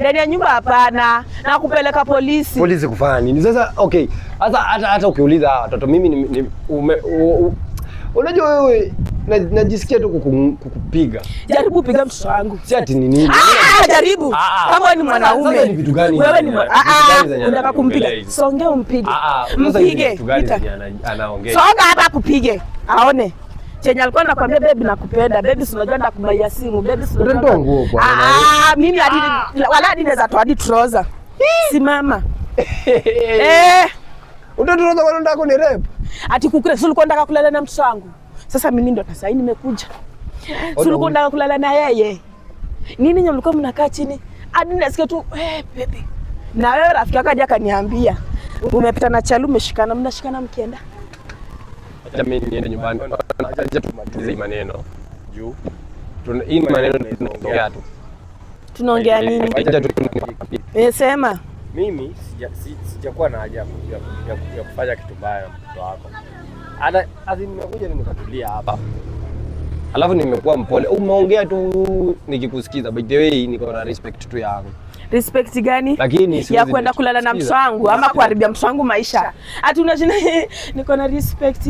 Ndani ya nyumba hapana. Na kupeleka polisi. Polisi kufanya nini? Sasa okay. Hata ukiuliza watoto mimi unajua wewe najisikia tu kukupiga. Jaribu piga mtoto wangu. Si ati ni nini? Jaribu. Kama ni mwanaume. Sasa ni vitu gani? Wewe ni unataka kumpiga. Songe umpige. Mpige. Vitu gani anaongea? Songa hapa kupige. Aone. Chenye alikuwa anakuambia baby nakupenda. Baby si unajua ndakubaia simu. Baby si unajua. Mimi hadi naweza toa hadi trouser. Simama. Utatoa kwa ndo yako ni rap. Ati kukule si ulikuwa unataka kulala na mtoto wangu. Sasa mimi ndo sasa hivi nimekuja. Si ulikuwa unataka kulala na yeye. Nini nyinyi mlikuwa mnakaa chini? Hadi nasikia tu baby. Na wewe rafiki yako aje akaniambia umepita na Chalu umeshikana mnashikana mkienda. Hata mimi niende nyumbani. Acha tumalize maneno. Juu. Hii maneno tunaongea tu. Tunaongea nini? Acha tu. Sema. Mimi sijakuwa na haja ya kufanya kitu baya na mtoto wako. Nimekuja nimekatulia hapa. Alafu nimekuwa mpole. Umeongea tu nikikusikiza. By the way niko na respect tu yangu. Respect gani? Lakini ya kwenda kulala na mtoto wangu ama kuharibia mtoto wangu maisha. Ati unajina niko na respect.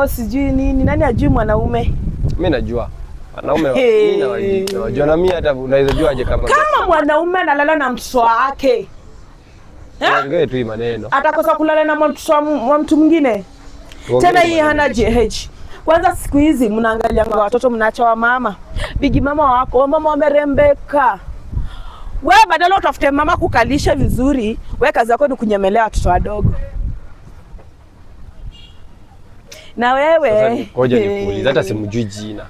Sijui nini. Nani ajui mwanaume? Mimi najua. Wanaume mimi najua na mimi hata unaweza jua aje kama mwanaume analala na mtoto wake. Ongea tu maneno. Atakosa kulala na mtoto wa mtu mwingine. Tena hii hana JH. Kwanza siku hizi mnaangalia watoto mnaacha wa mama. Bigi mama wako, mama wamerembeka. Wewe badala utafute mama kukalisha vizuri, wewe kazi yako ni kunyemelea watoto wadogo. Na wewe sasa ngoja nikuulize hata simjui jina.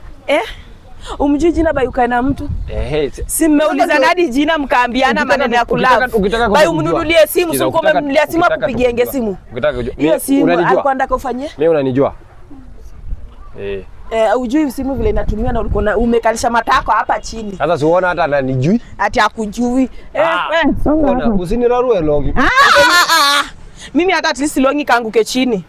Umjui jina bayuka na mtu? Si mmeuliza hadi jina mkaambiana maneno ya kulala. Bayu mnunulie simu, si uko umemnunulia simu akupigienge simu. Ukitaka kujua. Hiyo simu alikuwa anataka ufanyie? Mimi unanijua? Ujui simu vile inatumia na ulikuwa umekalisha matako hapa chini. Sasa siuona hata ananijui? Ati hakujui. Usinirarue longi. Mimi hata at least longi kaanguke chini.